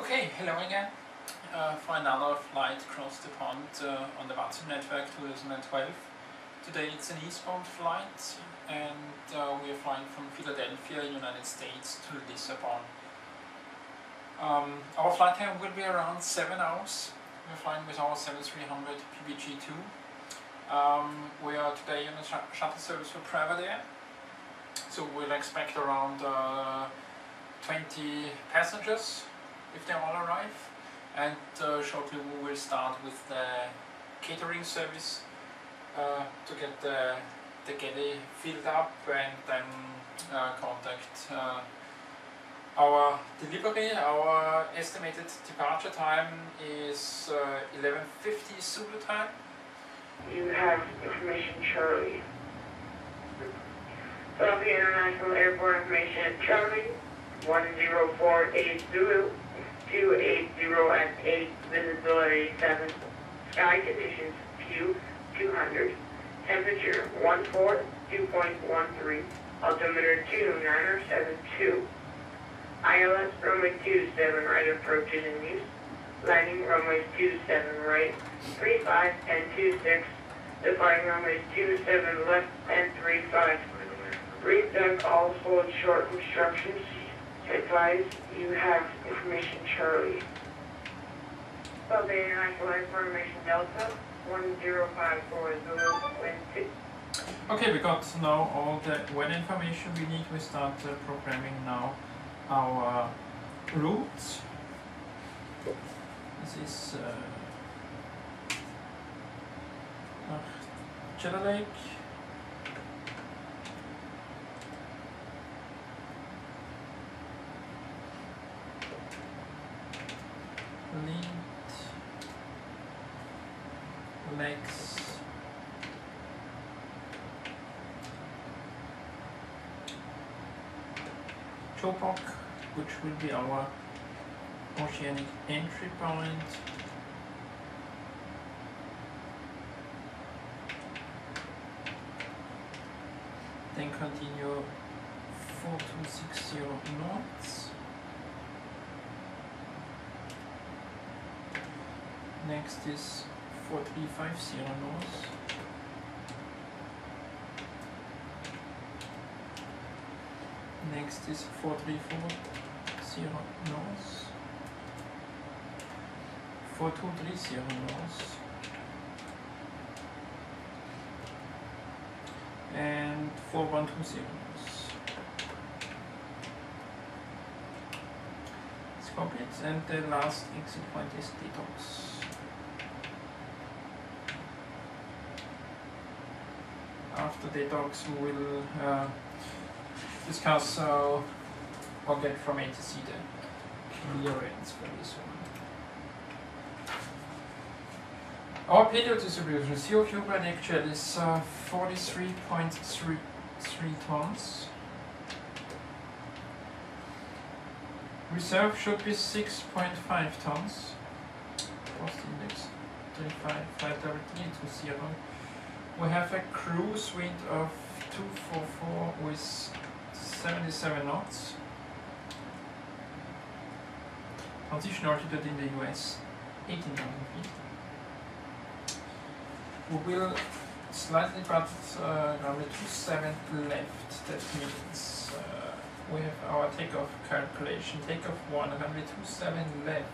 Okay, hello again for another flight across the pond on the VATSIM network 2012. Today it's an eastbound flight and we are flying from Philadelphia, United States to Lissabon. Our flight time will be around 7 hours. We're flying with our 7300 PBG2. We are today on a shuttle service for private air, so we'll expect around 20 passengers if they all arrive, and shortly we will start with the catering service to get the galley filled up and then contact our delivery. Our estimated departure time is 11:50 Zulu time. You have information, Charlie. Philadelphia International Airport information, Charlie, 10480 Zulu, 280 at 8, visibility 7, sky conditions, view 200, temperature 2.13, altimeter 2972, ILS runway 27 right approach is in use, landing runways 27 right, 35 and 26, departing runways 27 left and 35. Read back all full and short instructions. Advise you have information, Charlie. Philadelphia International Airport information, Delta, 1054 Zulu, wind 2. Okay, we got now all the weather information we need. We start programming now our route. This is Cheddar Lake. Lakes, Chopok, which will be our oceanic entry point, then continue 4260 knots. Next is 4350 knots. Next is 4340 knots. 4230 knots. And 4120 knots. It's complete, and the last exit point is detox. After the talks, we will discuss or get from A to C the clearance for this one. Our payload distribution, CO fuel by actual is 43.33 tons. Reserve should be 6.5 tons. Cost index 35,533 to 0. We have a cruise wind of 244 with 77 knots. Transition altitude in the US, 18,000 feet. We will slightly but runway 27 left. That means we have our takeoff calculation. Takeoff 1, runway 27 left.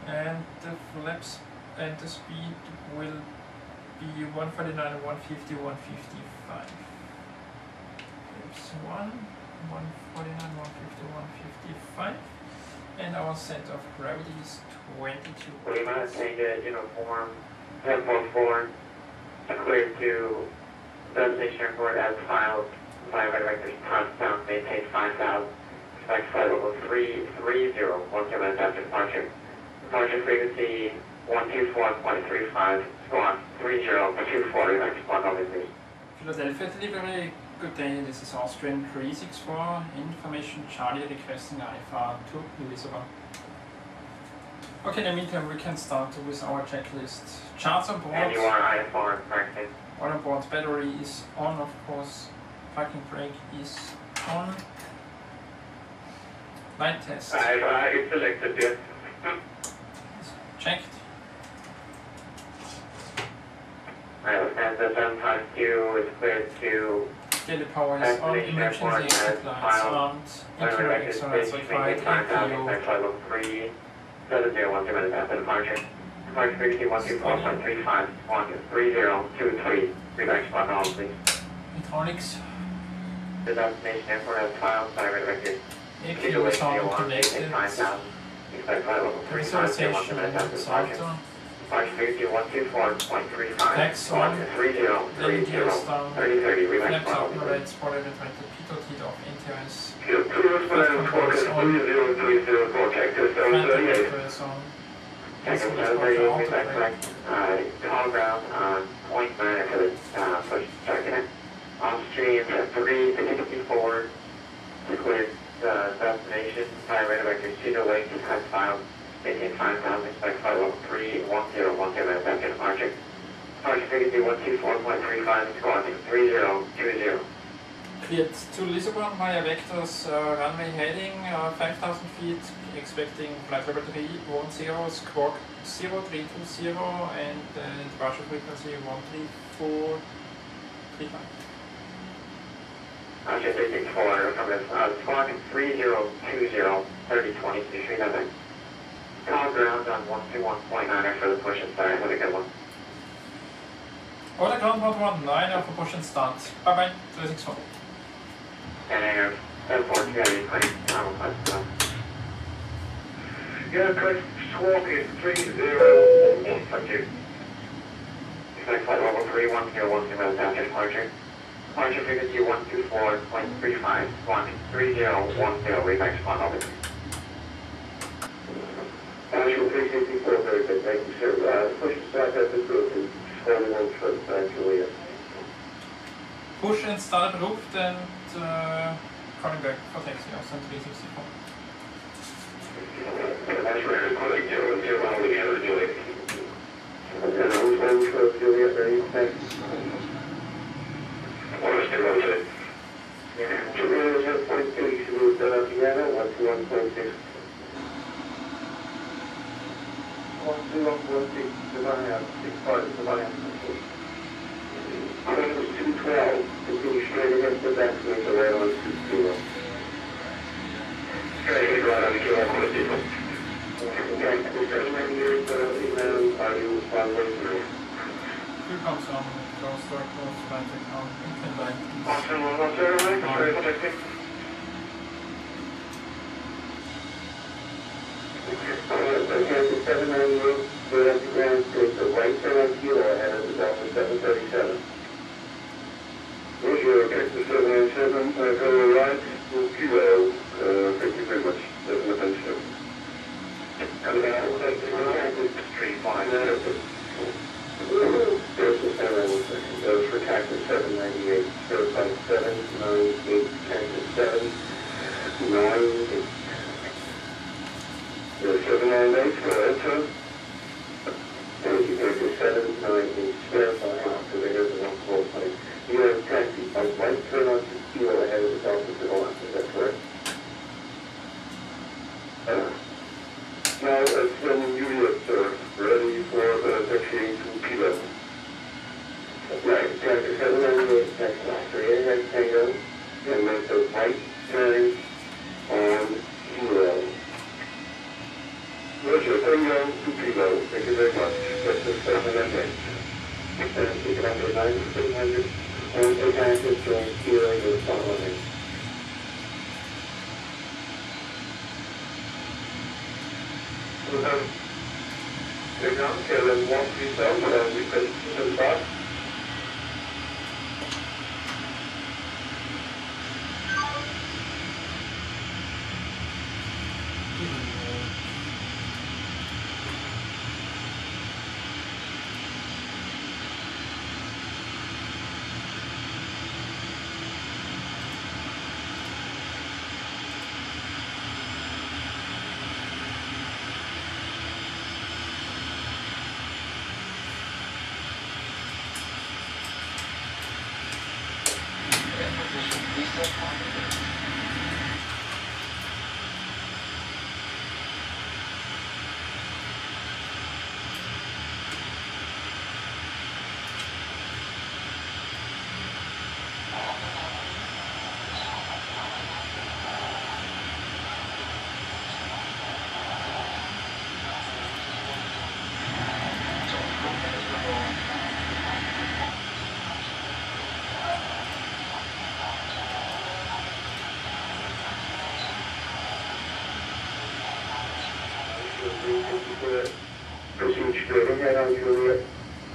And the flaps and the speed will be 149, 150, 155. Flaps 1, 149, 150, 155. And our center of gravity is 22. Lima, change uniform 1044, cleared to destination airport as filed. Flight directors, touchdown, maintain 5,000. Expect flight level 330, 1 kilometers after departure. Departure frequency 124.35, squawk 3024, relax 1 over 3. Philadelphia delivery, good day, this is Austrian 364, information Charlie requesting IFR to Lissabon. Okay, in the meantime we can start with our checklist. Charts on board. And you are IFR, correctly. All on board, battery is on, of course, parking brake is on. Light test. It's selected, yes. Checked. And the 752 is cleared to Daily power is on, emergency exit lights armed, interior external certified, APO. 370 minutes after departure. Departure frequency 124.35, 13023. Reback spot on, please. Metronics. The destination airport has filed by directed. APO is on, connected. Expect flight level 3 minutes after departure. Departure frequency 124.35. Tax on. 3030. 3030. Reback Flaps spot open, on, red spotted at right pitot of NTRS. Tall ground on point 9 for the push start connect. On stream 364. Cleared destination. Fire radar vector Cedar Lake has filed. Maintain 5000. Expect flight level 31010 minutes after departure. Departure frequency 124.35. Squawk 3020. Cleared to Lissabon via vectors, runway heading 5000 feet, expecting flight level 310, squawk 0320 and departure frequency 13435. Just 864 from the squawk 3020, 3020, see nothing. Tall ground on 121.9 for the push and start. Have a good one. Order ground 119 for push and start. Bye bye, 364. And 743, yeah, correct. Squawk is 30. Thank you. Expect flight level 31010 minutes after departure. Departure frequency 124.35. 13010. Reback spot over. Actual 364, very good. Thank you, sir. Push and start at the group is 41 foot back to Leah. Push and start approved and coming back for taxi on 364. That's right, calling 001 Juliet. And who's one for Juliet, ready? Thanks. Juliet is 0.2, you should move Vienna, 121.6. 121.6, Savannah, 6 Savannah. Train 212, continue straight ahead to that point, right on 20. Straight ahead, right on the kill, okay, the train here, are you on way through? Here comes on, close door, close, flight on, incline line. Awesome, 110, very protected. Okay, the 798, good at the ground, take the right turn on kilo ahead of the Delta 737. Roger, Texas 797, go right, kilo, thank you very much, there's an attention. And now, take the right, 359. There's the 797, goes for Texas 798, certified 798, Texas 798. There's 798, go ahead, sir. Thank you, Texas 798, certified, so there's the one close plane. You have taxi by right turn on to kilo ahead of the Delta to the left, is that correct? Now, it's sending Juliet, sir, ready for taxiing to kilo. Right, taxi 798, taxi 3 ahead, Tango, and make the right turn on kilo. Roger, Tango to kilo, thank you very much. Texas 798. And take it under 9300. And the taxes join kilo is following. Take on Kevin 137, and we can see the spot. Proceed straight ahead on Juliet,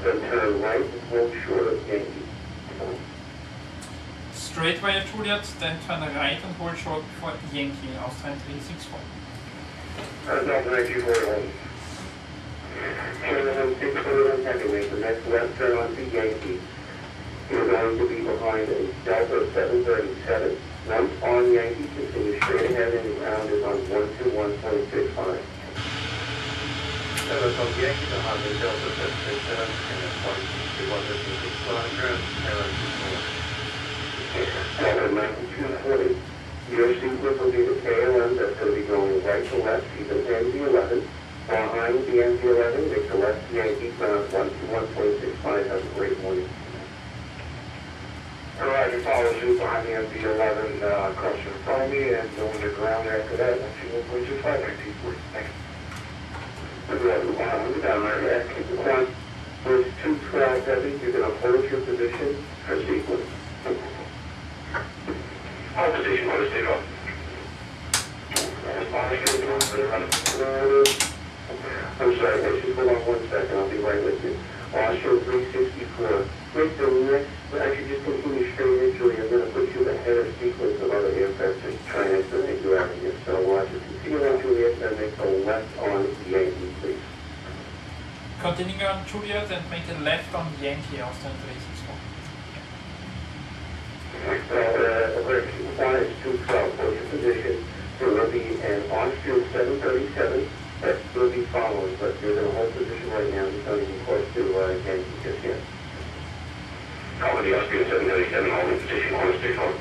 then turn right and hold short of Yankee. Straight via Juliet, then turn right and hold short for Yankee, Austrian 364. Delta 9241. Turn on 641 heavyweight, the next left turn onto Yankee. You're going to be behind a Delta 737. Once on Yankee, continue straight ahead and the ground is on 121.65. Delta Yankee behind the Delta 737 and at 121.65 ground, Delta 9240. Your sequence will be the KLM that's going to be going right to left, keep the NV11. Behind the NV11, make the left Yankee ground 121.65. Have a great morning. Alright, you follow suit behind the NV11, across in front of me, and go underground after that, 121.65. Thank you. Down there, keep the front. First 212 heavy, you're going to hold your position for sequence. Hold position, hold it, stay off. I'm sorry, let's just hold on 1 second, I'll be right with you. Austria 364. Wait till next, actually just continue straight into it. I'm going to put you ahead of sequence of other aircraft to try and estimate you out of here. So just continue on Juliet and make a left on Yankee, please. Continue on Juliet and make a left on Yankee, Austrian 364. One is 212, hold your position. There will be an on-field 737 that will be following, but you're going to hold position right now. Just don't even close to Yankee just yet. Call the on-field 737, hold your position, hold it, stay on.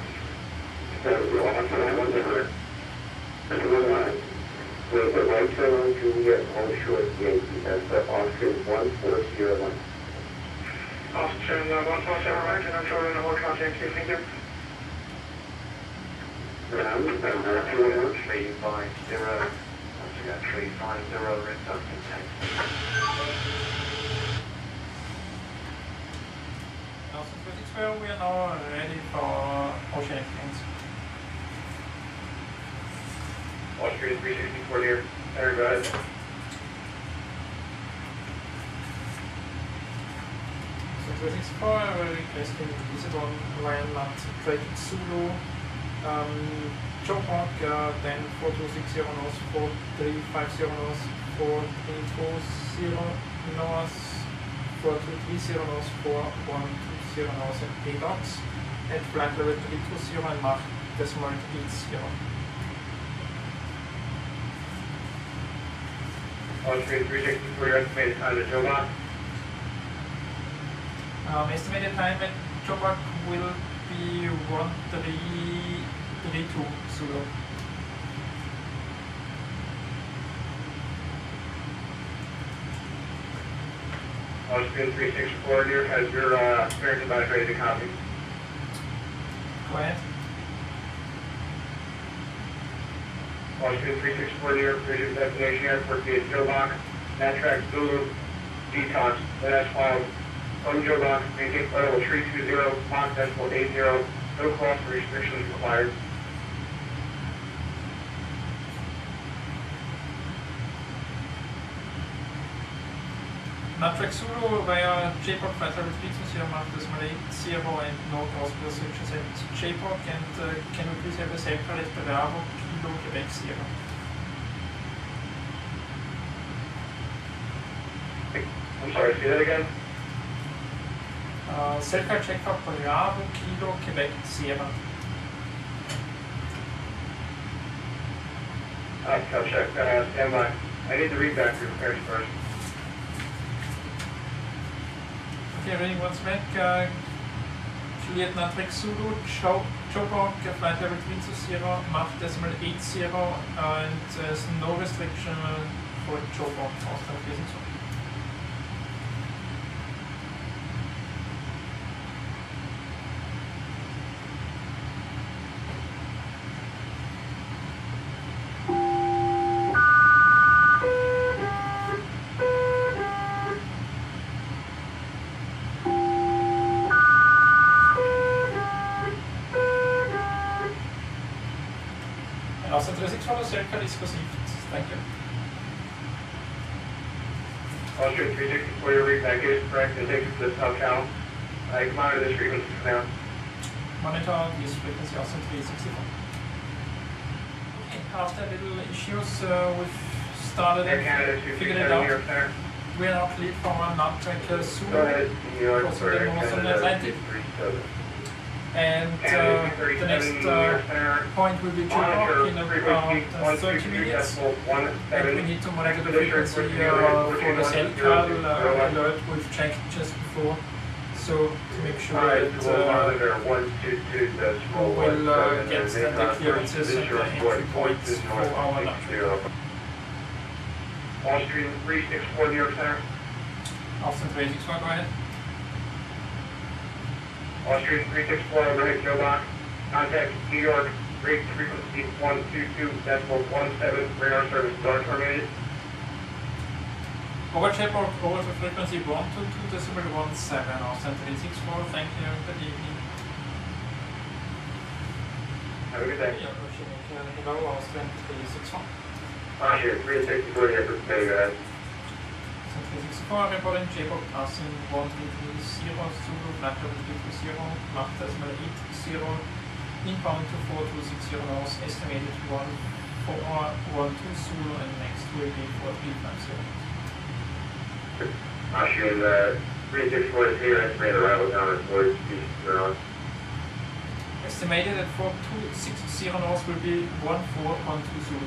That was the 100. Wait, the right turn on Juliet, hold short Yankee. That's the Austrian 1401. Austrian 147 right, and I'm short on the hold short Yankee, thank you. Ground, 350, once again, 350, red duck, contact. Austrian 364, we are now ready for oceanic planes. Austrian 364 here, enter, go ahead. So 364, we're requesting Lissabon, Ryan, Untitled Zulu. Chopok, then 4260 knots, 4350 knots, 4320 knots, 4230 knots, 4120 knots and 8 knots, and flight level 320 and Mach decimal 80. Austrian 364, your estimated time to Jobak? Estimated time at Jobak will be 1332 Zulu. Austrian 364 here, has your clearance device ready to copy? Go ahead. Austrian 364 here, previous destination airport via Jobak, Natrack Zulu, detox, NS filed, on Jobak, maintain flight level 320, Mach decimal 80, no cost or restrictions required. Natrack Zulu via JPOC flight level 320, Mach decimal 80 and no cost restrictions at JPOC, and can we please have a separate Bravo Kilo Quebec Sierra? I'm sorry, say that again? Self-car check for Bravo Kilo Quebec Sierra. I'll check, stand by. I need to read back your clearance first. Okay, ready once back. Juliet Natrack Zulu, Chopok, flight level 320, Mach decimal 80, and there's no restriction for Chopok, Austrian 364. Austrian 364, circle is received. Thank you. Austrian 364, your read back is correct, and take it to the south channel. I can monitor this frequency for now. Monitor this frequency Austrian 364. Okay, after little issues, we've started Air Canada and figured it 267, New York out. Center. We are now cleared for our non-track Go Zulu, ahead, New York, also for the Air Northern Canada Atlantic. 237. And Canada the 237, next New York Center. point will be Monitor Chubok in frequency about 30 minutes. 162.17. And we need to monitor the frequency for the cell call alert we've checked just before. So to make sure that we'll get the clearances and the entry points for our non-track. Austrian 364, New York Center. Austin 364, go ahead. Austrian 364, overhead Joe Box. Contact New York, rate frequency 122.17, radar service are terminated. Over Chapel, over the frequency 122.17, Austin 364, thank you, good evening. Have a good day. Yeah, hello, Austin 364. Austrian 364, here for today, guys. 364, reporting Chapel, passing 1330, Zulu, flight level 320, Mach decimal 80, inbound to 4260 knots, estimated 1412 Zulu, and next will be 4350. Austrian 364 is here, estimated arrival down at 4260. Estimated at 4260 knots will be 1412 Zulu.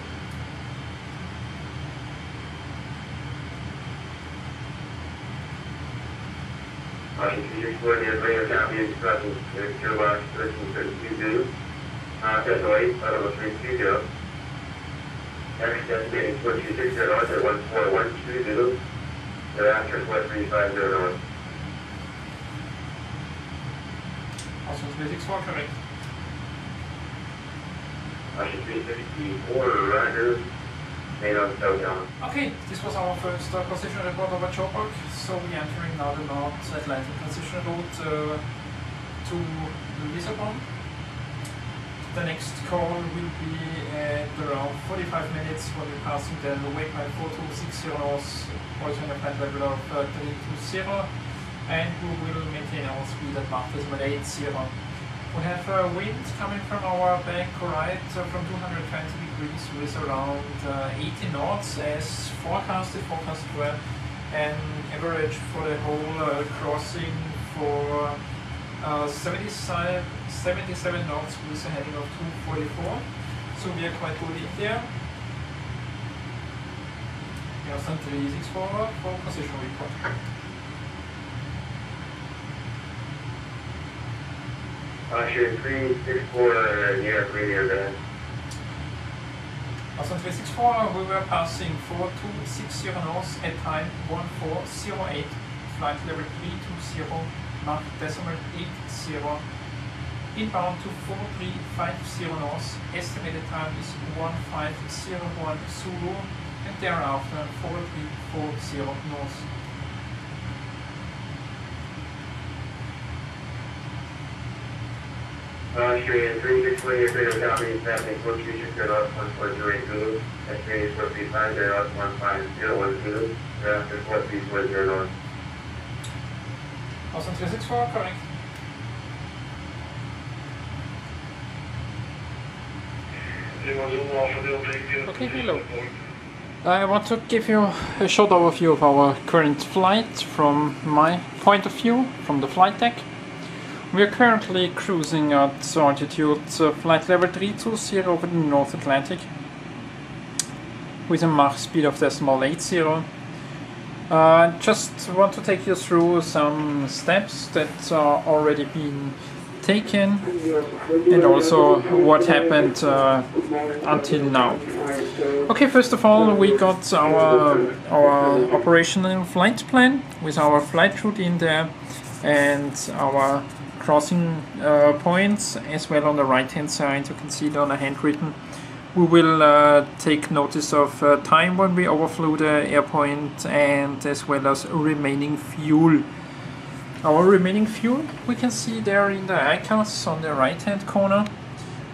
Austrian 364, the radar copy is present in Joe Box 1332. Decimal 8, flight level 320. Next estimated 4260 knots at 14120. Thereafter, 4350 knots. Also 364, correct. Austrian 364, roger. Main on southbound. Okay, this was our first position report over Chobok. So we are entering now the North Atlantic transition route to Lissabon. The next call will be at around 45 minutes when we're passing the waypoint 4260 knots, also in a flight level of 320, and we will maintain our speed at Mach decimal 80. We have wind coming from our back right from 220 degrees with around 80 knots as forecasted well, and average for the whole crossing for 77 knots with a heading of 244. So we are quite good in there. We have some 364 for position report. Austrian 364, New York radio band. Austin 364, we were passing 4260 knots at time 1408, flight level 320, Mach decimal 80, inbound to 4350 knots, estimated time is 1501 Zulu, and thereafter 4340 knots. Austrian 364, your radio copy is passing 4260 knots, 1408 Zulu. Estimated 4350 knots, 1501 Zulu. Thereafter 4340 knots. Austin 364, correct. Okay, hello. I want to give you a short overview of our current flight from my point of view, from the flight deck. We are currently cruising at altitude flight level 320 over the North Atlantic with a Mach speed of decimal 80. Just want to take you through some steps that are already been taken and also what happened until now. Okay, first of all, we got our operational flight plan with our flight route in there and our crossing points as well on the right hand side. You can see it on a handwritten. We will take notice of time when we overflew the airpoint and as well as remaining fuel. Our remaining fuel we can see there in the icons on the right hand corner.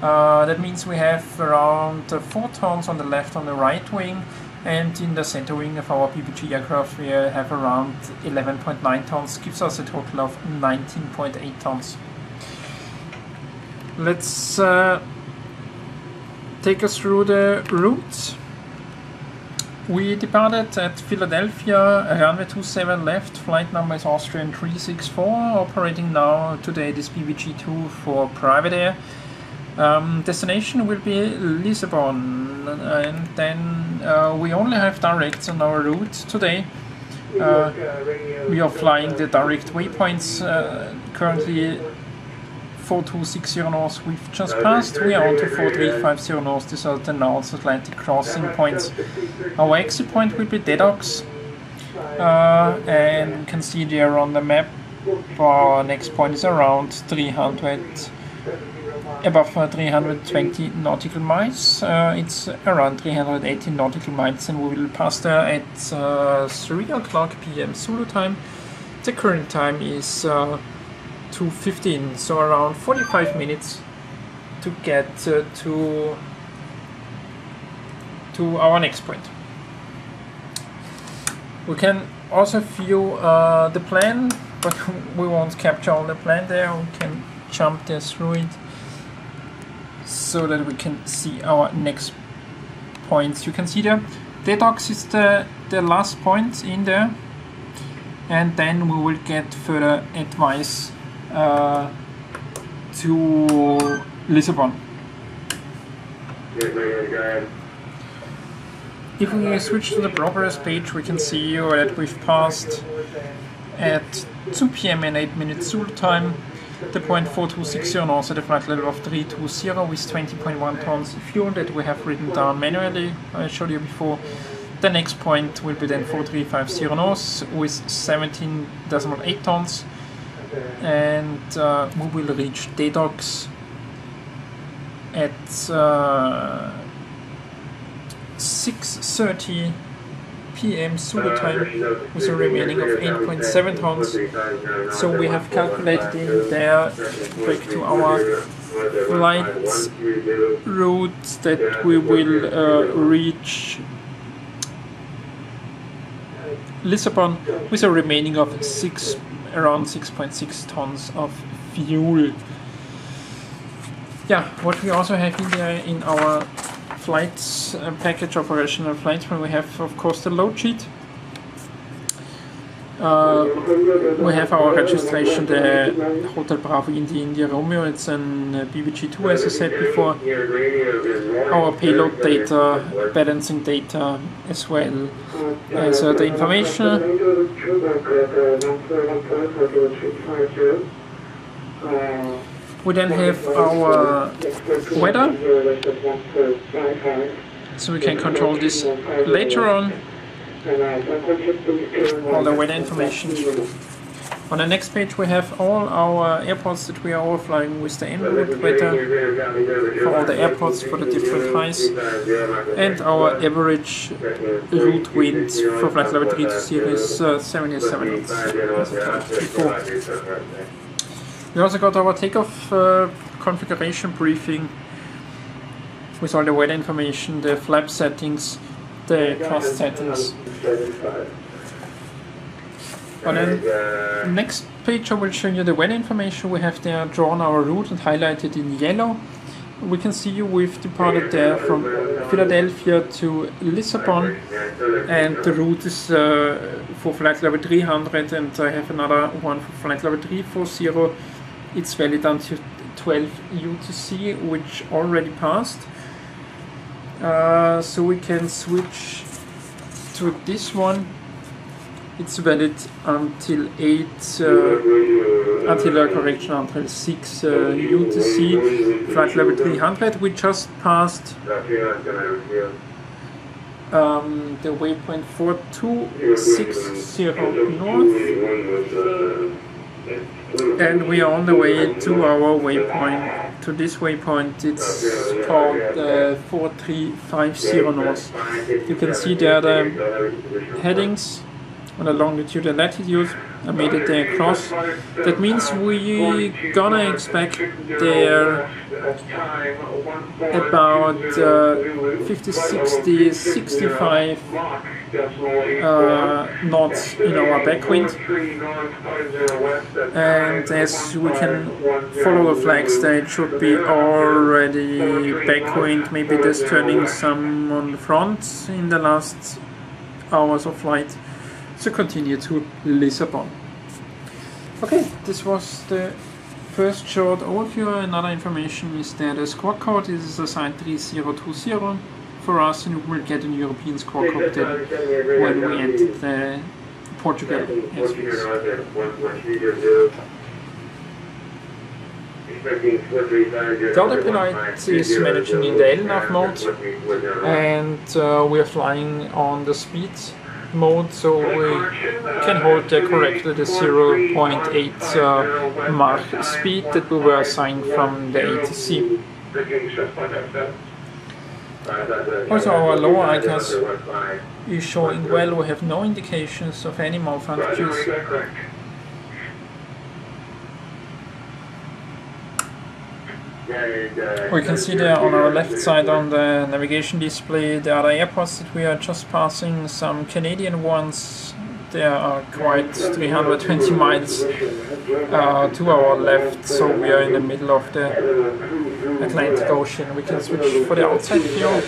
That means we have around 4 tons on the left on the right wing and in the center wing of our PPG aircraft we have around 11.9 tons, gives us a total of 19.8 tons. Let's take us through the routes. We departed at Philadelphia, runway 27 left, flight number is Austrian 364, operating now today this PPG-2 for private air. Destination will be Lissabon, and then we only have directs on our route today. We are flying the direct waypoints, currently 4260 north we've just passed. We are on to 4350 north. These are the North Atlantic crossing points. Our exit point will be Dedox, and you can see there on the map our next point is around 300, above 320 nautical miles. It's around 380 nautical miles, and we will pass there at 3 o'clock p.m. Zulu time. The current time is 2:15, so around 45 minutes to get to our next point. We can also view the plan, but we won't capture all the plan there. We can jump there through it so that we can see our next points. You can see there, Dedox is the last point in there, and then we will get further advice to Lissabon. If we switch to the progress page, we can see that we've passed at 2 p.m. and 8 minutes Zulu time the point 4260 north at a flight level of 320 with 20.1 tons fuel that we have written down manually. I showed you before. The next point will be then 4350 north with 17.8 tons. And we will reach Dedox at 6:30 p.m. Zulu time with a remaining of 8.7 tons. So we have calculated in there, back to our flight route, that we will reach Lissabon with a remaining of around 6.6 tons of fuel. Yeah, what we also have in there in our flights package, operational flights, when we have of course the load sheet. We have our registration, the Hotel Bravo India Romeo, it's an PPG-2 as I said before. Our payload data, balancing data, as well as the information. We then have our weather, so we can control this later on. All the weather information. On the next page we have all our airports that we are overflying with the en route weather for all the airports for the different highs, and our average route winds for flight level 320 is 77 knots, as I told before. We also got our takeoff configuration briefing with all the weather information, the flap settings, the thrust settings. On the next page I will show you the weather information. We have there drawn our route and highlighted in yellow. We can see we've departed there from Philadelphia to Lissabon, and the route is for flight level 300, and I have another one for flight level 340. It's valid until 12 UTC, which already passed. So we can switch to this one. It's valid until 6 UTC, flight level 300. We just passed the waypoint 4260 north, and we are on the way to our waypoint, to this waypoint. It's called 4350 north. You can see there the headings on the longitude and latitude. I made it there across. That means we gonna expect there about 50, 60, 65 knots in our backwind, and as we can follow the flags there, it should be already backwind. Maybe there's turning some on the front in the last hours of flight. So continue to Lissabon. Okay, this was the first short overview. Another information is that the squawk code is assigned 3020 for us, and we will get an European squawk code then when we enter the Portugal airspace. The other pilot is managing in the LNAV mode, and we are flying on the speed mode, so we can hold correctly the 0.8 Mach speed that we were assigned from the ATC. Also, our lower ICAS is showing well. We have no indications of any malfunctions. We can see there on our left side on the navigation display the other airports that we are just passing, some Canadian ones. There are quite 320 miles to our left, so we are in the middle of the Atlantic Ocean. We can switch for the outside view.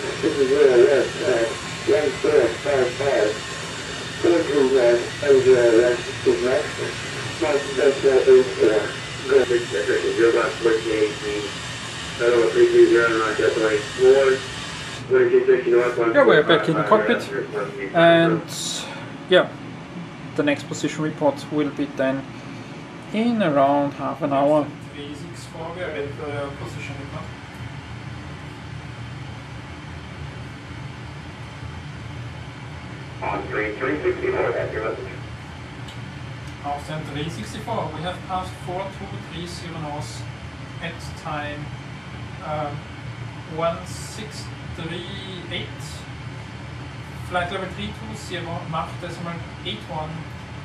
Yeah, we're back in the cockpit, and yeah, the next position report will be then in around half an hour. 364, we are ready for the position report. On 364, that's your message. After 364, we have passed 4230 knots at time 1638, flight level 320, Mach decimal 81,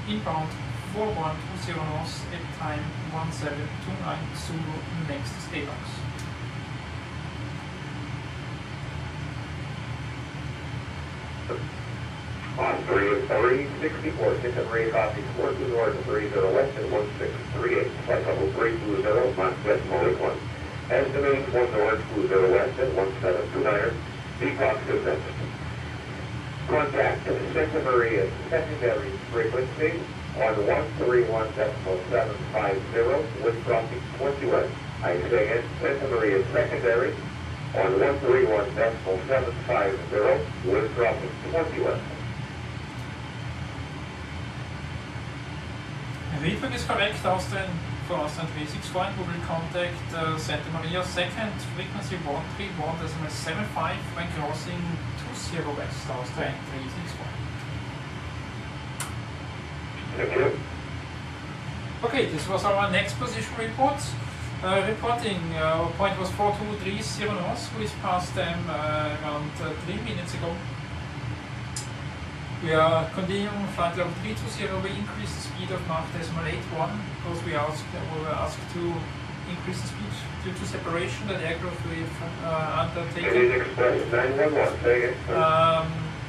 inbound 4120 knots at time 1729, Zulu, next stay-box. On 364, 678 copy, 42 north, 30 west, and 1638, flight level 320, Mach decimal 81. Estimating 1 north, 20 west, and 1729, Peacock descent. Contact Santa Maria secondary frequency on 131.750 with crossing 20 west. I say again, Santa Maria secondary on 131.750 with crossing 20 west. Reflug is correct, for Austrian 364, we will contact Santa Maria second frequency 131.75 when crossing 20 west, Austrian 364. Thank you. Okay, this was our next position report. Reporting, point was 4230 knots, we passed them around 3 minutes ago. We are continuing flight level 320. We increased the speed of Mach decimal 81 because we were asked to increase the speed due to separation that the aircraft we've undertaken.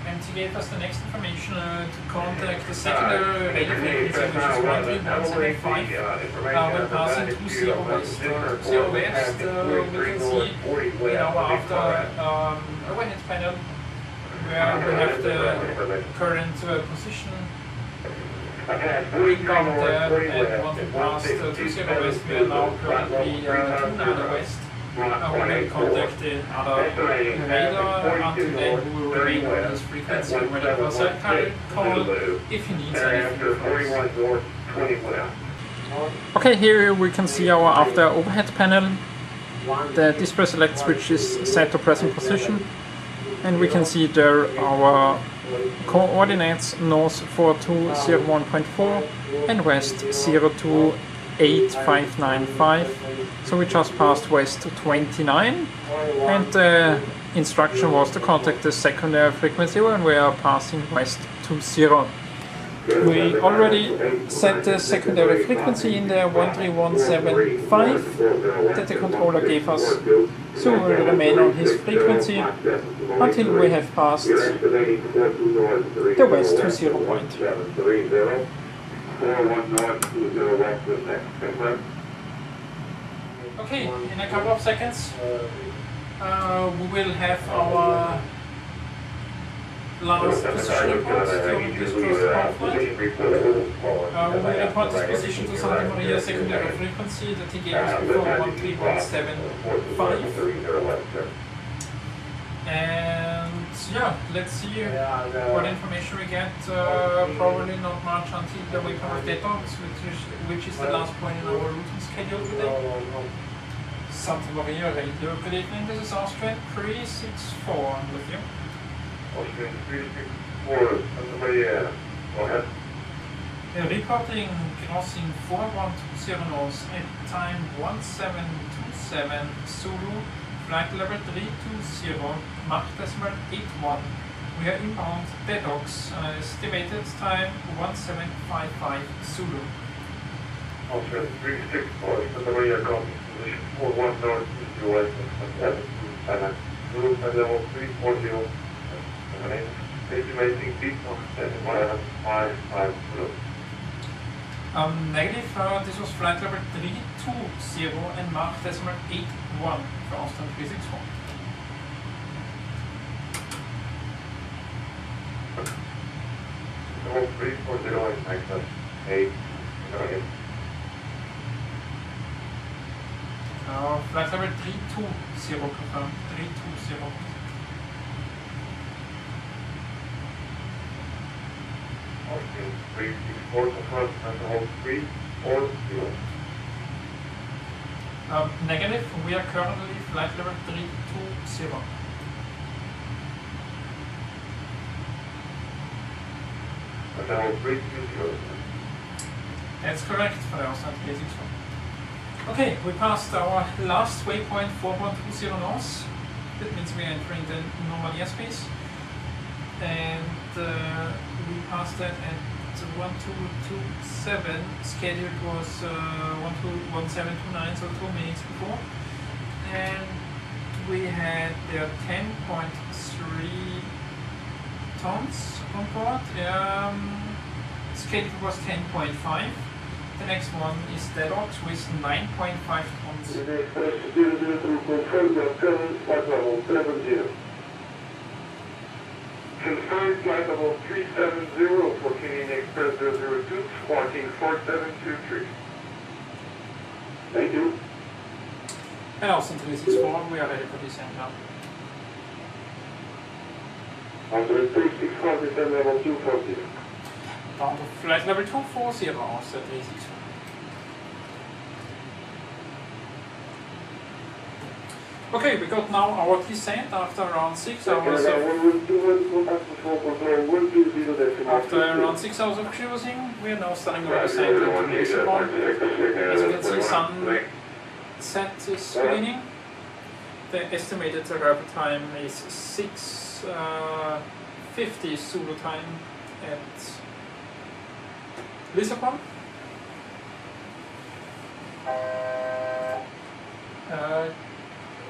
And he gave us the next information to contact the secondary radio frequency, which is 13175. When passing 20 west. 20 west, we can see in our after overhead panel where we have the current position. We come there, and once we pass 20 west, we are now currently 29 west. We will contact the other radar. Until then, we will remain on this frequency. When it was a call, if he needs anything from us. Okay, here we can see our after overhead panel. The display select switch is set to present position. And we can see there our coordinates north 4201.4 and west 028595. So we just passed west 29, and the instruction was to contact the secondary frequency when we are passing west 20. We already set the secondary frequency in there, 13175, that the controller gave us, so we will remain on his frequency until we have passed the west 20 point. Okay, in a couple of seconds we will have our last position report during this cross conflict. We will report this position to Santa Maria secondary frequency that he gave us before, 13175. And yeah, let's see what information we get. Probably not much until the weapon of detox, which is the last point in our routing schedule today. Santa Maria Radio, good evening, this is Austrian 364, I'm with you. Austrian 364, Santa Maria, go ahead. Reporting crossing 4120 knots at time 1727 Zulu, flight level 320, Mach decimal 81. We are inbound detox, estimated time 1755 Zulu. Austrian 364, Santa Maria, copy. Position 41 north, east to west, 727 Zulu, flight level 340. Estimating peak of 1755 Zulu. Negative, this was flight level 320 and Mach decimal 81 for Austrian 364. Level 340 is access 8. Flight level 320 confirmed, 320. Austrian 364 confirmed, Santa Hold 340. Negative, we are currently flight level 320. Santa Hold 320. That's correct for the Austrian 364. Okay, we passed our last waypoint 4120 knots. That means we are entering the normal airspace. And we passed that at 1227. Scheduled was 1729, so 2 minutes before. And we had there 10.3 tons on board. Scheduled was 10.5. The next one is Dedox with 9.5 tons. Confirmed flight level 370 for Canadian Express 002, squawking 4723. Thank you. And also 364, we are ready for descent now. After 364, descend level 240. Down to flight level 240 after 364. Okay, we got now our descent after around 6 hours of cruising. We are now starting our descent into Lissabon. As you can see, sunset is beginning. The estimated arrival time is 6:50 Zulu time at Lissabon.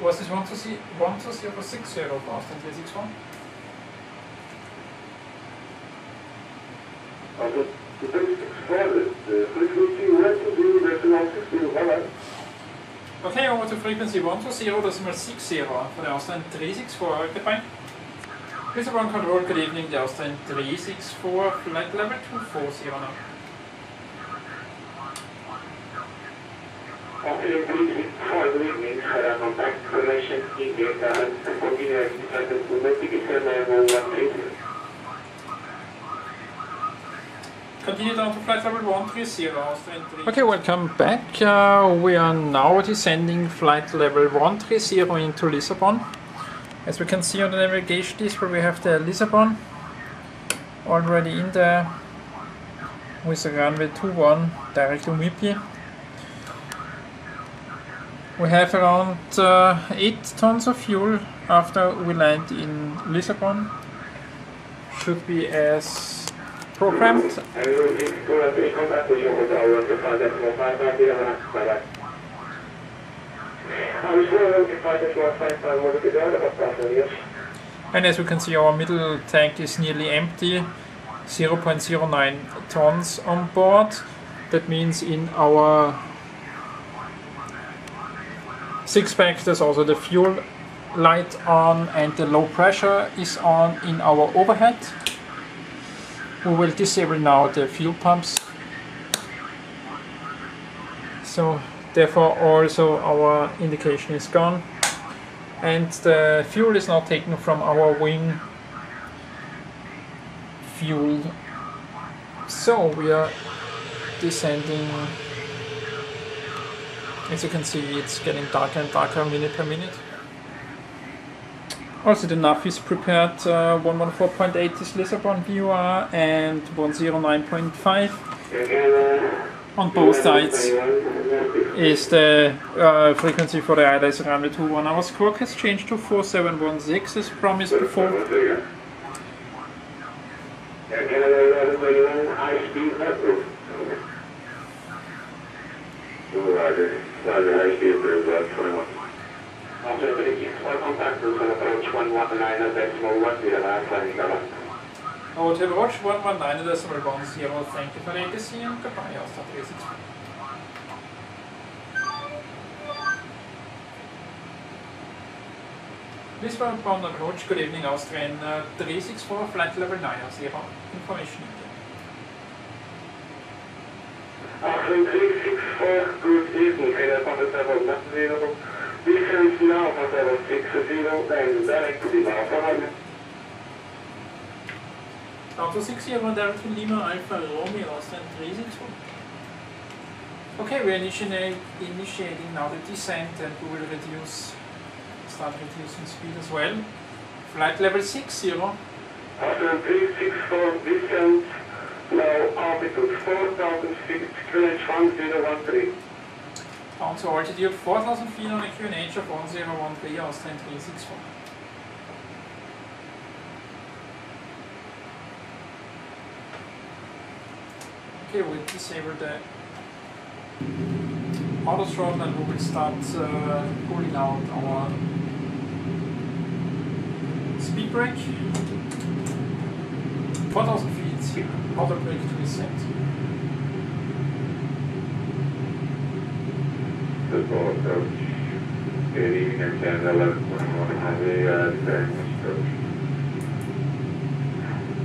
Was this 12060 for Austin 361? Okay, over to frequency 120.60 for the Austin 364. Goodbye. Lissabon control, good evening, the Austin 364, flight level 240 now. Continue down to flight level 130. Okay, welcome back. We are now descending flight level 130 into Lissabon. As we can see on the navigation display, we have the Lissabon already in there with the runway 21 direct to Mipi. We have around 8 tons of fuel after we land in Lissabon. Should be as programmed. And as we can see, our middle tank is nearly empty, 0.09 tons on board. That means in our six-pack there's also the fuel light on and the low pressure is on in our overhead. We will disable now the fuel pumps. So therefore also our indication is gone. And the fuel is now taken from our wing fuel. So we are descending. As you can see, it's getting darker and darker minute per minute. Also the nav is prepared, 114.8 is Lissabon VOR and 109.5. On both sides is the frequency for the ILS runway 21. Our squawk has changed to 4716 as promised before. Hotel Watch 119.10, thank you for the ATC and goodbye, Austin 364. Lissabon approach, good evening Austrian 364, flight level 900, information India. Austrian 364, good evening, on the level not available. Descent now on level 60 and direct to Lima Alpha. Auto 60, direct to Lima Alpha Romeo, Austrian 364. Okay, we're initiating now the descent and we will start reducing speed as well. Flight level 60. Austrian 364, descent now altitude 4,000 feet, QNH 1013. Down to altitude 4,000 feet on a QNH of 1013, Austrian 364. Okay, we'll disable the auto throttle and we will start pulling out our speed brake. 4,000 feet, auto brake to descent. Football approach. Good evening, Air Canada 1121 Highway, Termination approach.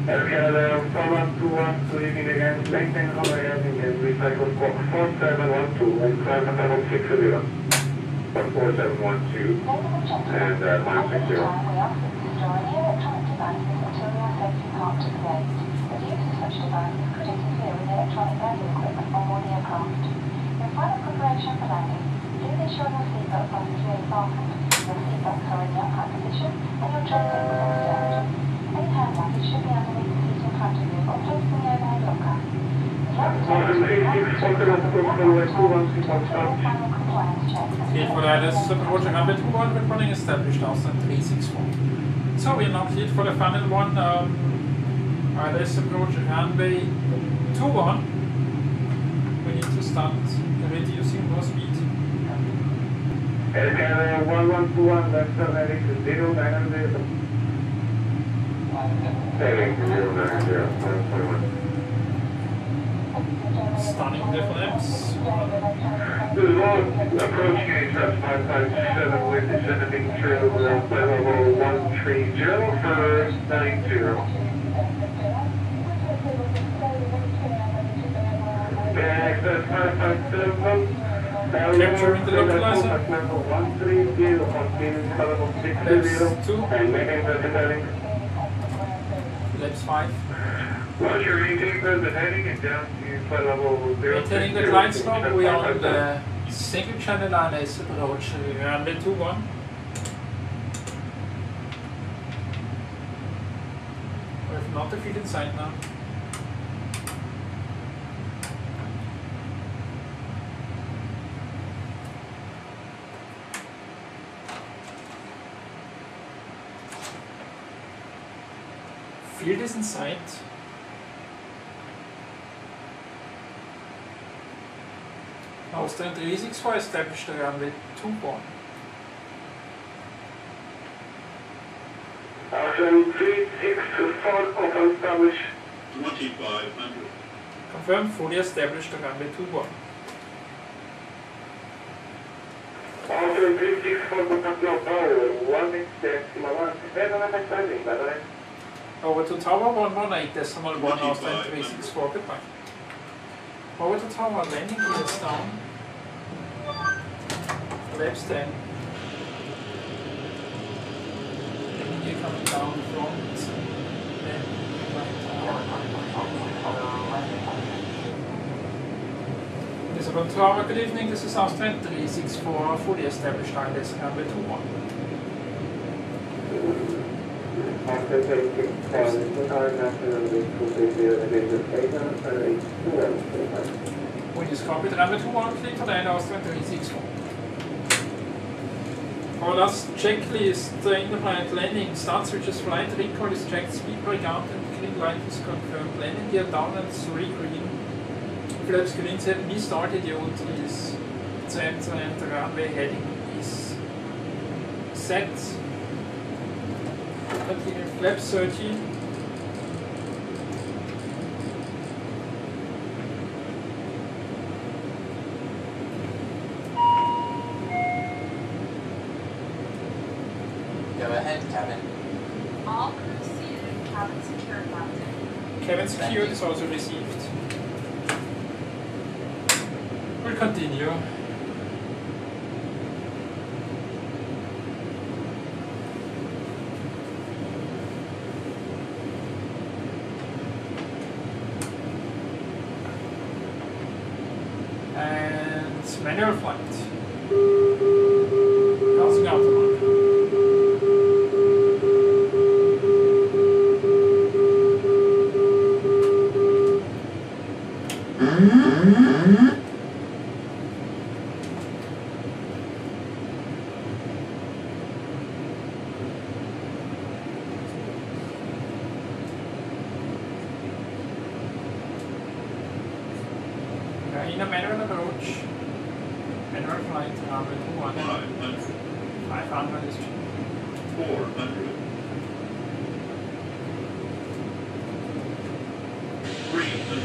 Air Canada 1121, good evening again, maintain runway heading and recycle squawk 4712 and climb to level 60. 4712 and climb 60. Final preparation for landing. Please ensure your seatbelt sign is really fastened, your seatbelts are in the upright position, and your tray table is stowed. Any hand luggage should be underneath the seat in front of you or placed in the overhead locker. Okay, for the ILS approach runway 21, recording established, Austrian 364. So we are now cleared for the final one. ILS approach runway 21. We need to start reducing more speed. Air Canada 1121, left turn heading to 0900. Heading to 0900, 121. Starting the flaps. This is long approach gauge, that's 557, wind descending through flight level 130 for 90. Access 557. Capturing the localizer. Laps 2. Laps 5. Roger, maintaining present heading and down to flight level 0. Maintaining the glide slope, we are on the single channel ILS approach runway 21. We have not the feet inside now. Field is in sight. Austrian 364 established the runway 21. Austrian 364 also established 2500. Confirmed, fully established the runway 21. Austrian 364 contact now power 1x decimal 7 standing, by the way. Over to tower 118.1 Austrian 364, goodbye. Over to tower, landing gears down. Flaps 10. Landing gear coming down front. Then Lissabon tower, good evening, this is Austrian 364, fully established ILS runway 21. Austrian 364 Wind is copied, runway 21, clear to land, Austrian 364. Our last checklist, in-flight landing, start switches flight, recall is checked, speed break out and green light is confirmed, landing gear down and 3 green. Flaps green set, we started, the old is set and the runway heading is set. Continue flaps 30. Go ahead, Kevin. All crew seated, cabin secure, Captain. Cabin secured is also received. We'll continue. And manual flight. Crossing automatic. In a manual approach, manual flight, runway 21. 500. 500 is 400. 300.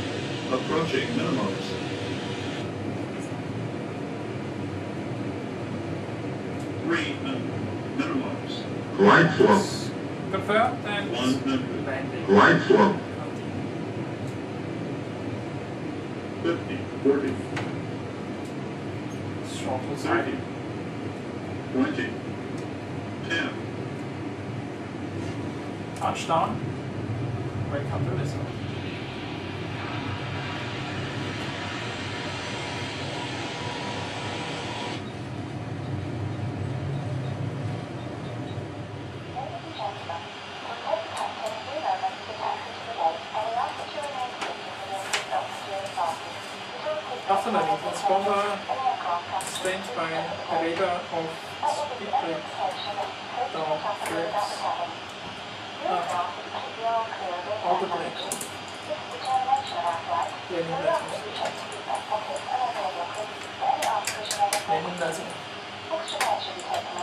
Approaching minimums. 300. Minimums. Light slope. confirmed and 100. landing. Light slope. 50. 40. Throttle 30. side. 20. 10. Touchdown. Welcome to Lissabon. After landing, transponder stands by the radar of speed brake down flaps auto brake landing license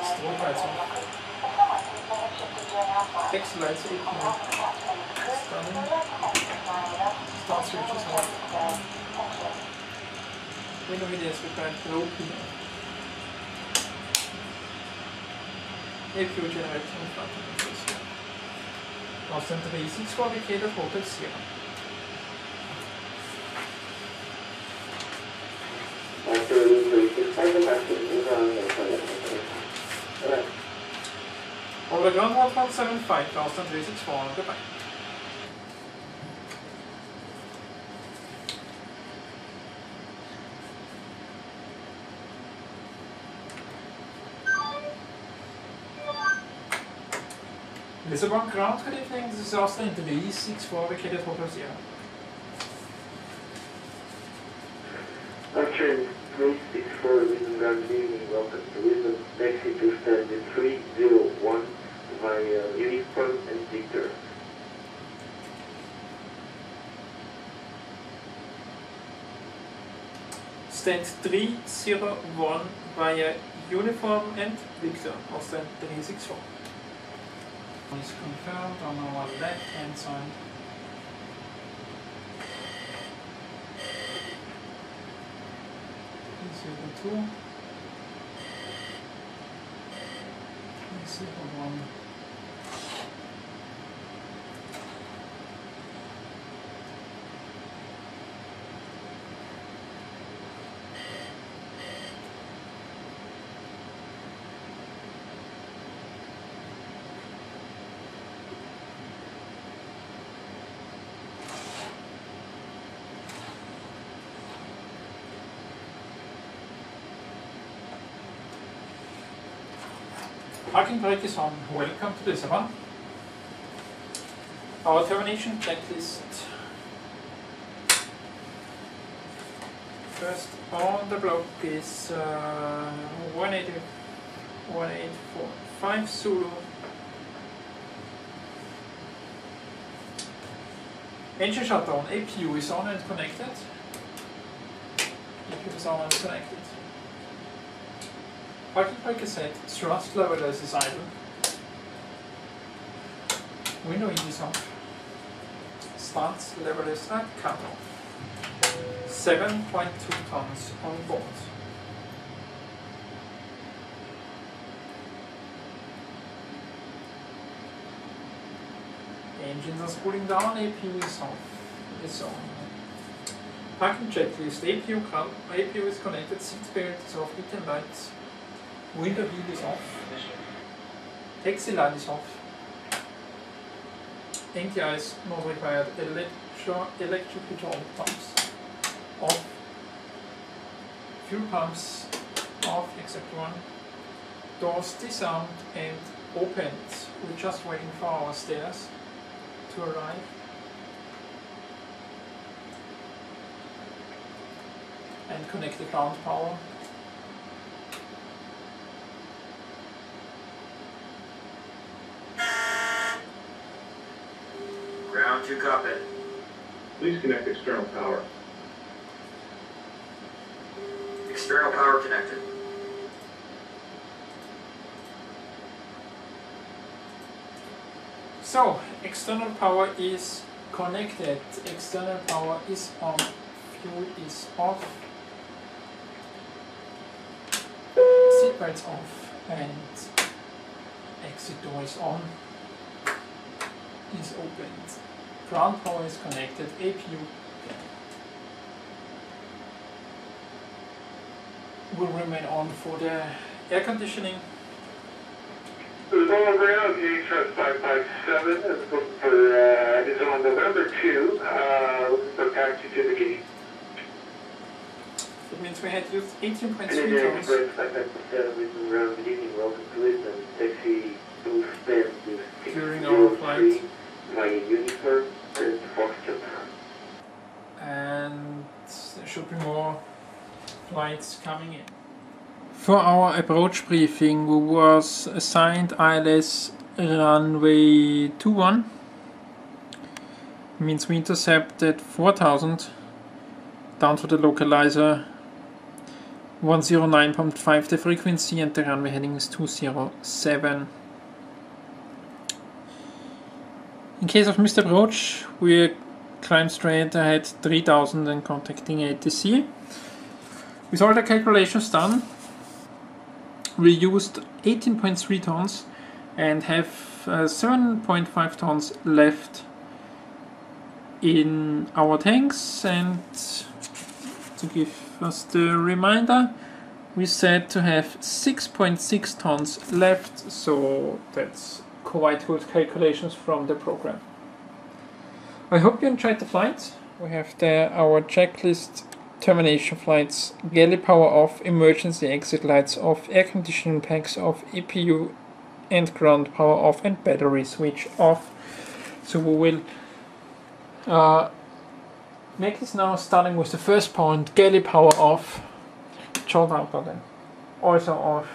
strobe lights on text lights ignited stunning start switches on window medias required low P. A fuel generator in front of the face. Boston 364 indicator Hotel Sierra. Over the ground 1175, Boston 364, goodbye. Lissabon ground, good evening, this is Austin 364, vacated Hotel Sierra. Austrian 364, Lisbon ground, good evening, welcome to Lisbon, taxi to standard 301, via Uniform and Victor. stand 301 via Uniform and Victor of stand 364. Is confirmed on our left hand side. 302, 301. Parking brake is on. Welcome to Lissabon. Our termination checklist. First on the block is 1845 Zulu. Engine shutdown. APU is on and connected. APU is on and connected. Parking brake is set, thrust leveler is idle, window is off, stance level is at cut off, 7.2 tons on board. Engines are cooling down, APU is off, it's on. Parking checklist, APU is connected, seat belt is off, heat lights. Window heat is off, exit light is off, NTI is not required, electric hydraulic pumps off, fuel pumps off except one, doors disarmed and opened. We're just waiting for our stairs to arrive. And connect the ground power. Ground to copy. Please connect external power. External power connected. So, external power is connected, external power is on, fuel is off, seatbelts off, and exit door is on, is opened. Ground power is connected, APU will remain on for the air conditioning. Lissabon ground, VHS 557 is booked for, is on November 2, looking for taxi to the gate. That means we had used 18.3 Termination tons. Checklist, ground, good evening, welcome to Lisbon. Taxi to spend During our flight. My uniform is Foxtrot. And there should be more flights coming in. For our approach briefing, we was assigned ILS runway 21. Means we intercepted 4000 down to the localizer 109.5 the frequency, and the runway heading is 207. In case of missed approach, we climb straight ahead 3000 and contacting ATC. With all the calculations done, we used 18.3 tons and have 7.5 tons left in our tanks. And to give us the reminder, we said to have 6.6 tons left, so that's quite good calculations from the program. I hope you enjoyed the flight. We have there our checklist: termination flights, galley power off, emergency exit lights off, air conditioning packs off, EPU and ground power off, and battery switch off. So we will make this now, starting with the first point: galley power off, then also off,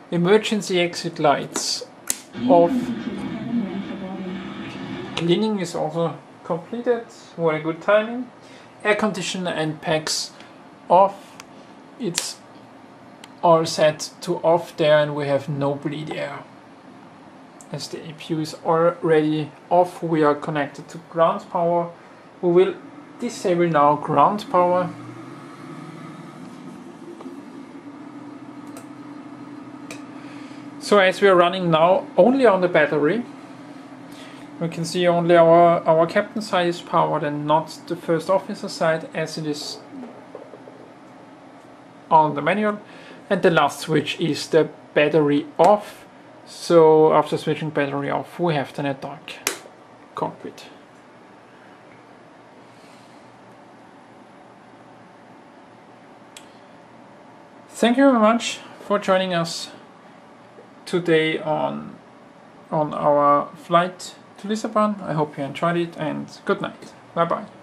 emergency exit lights off, cleaning is also completed, very good timing, air conditioner and packs off, it's all set to off there, and we have no bleed air. As the APU is already off, we are connected to ground power. We will disable now ground power. So as we are running now only on the battery, we can see only our captain side is powered and not the first officer side, as it is on the manual. And the last switch is the battery off. So after switching battery off, we have then a dark cockpit. Thank you very much for joining us today on our flight to Lissabon. I hope you enjoyed it, and good night. Bye bye.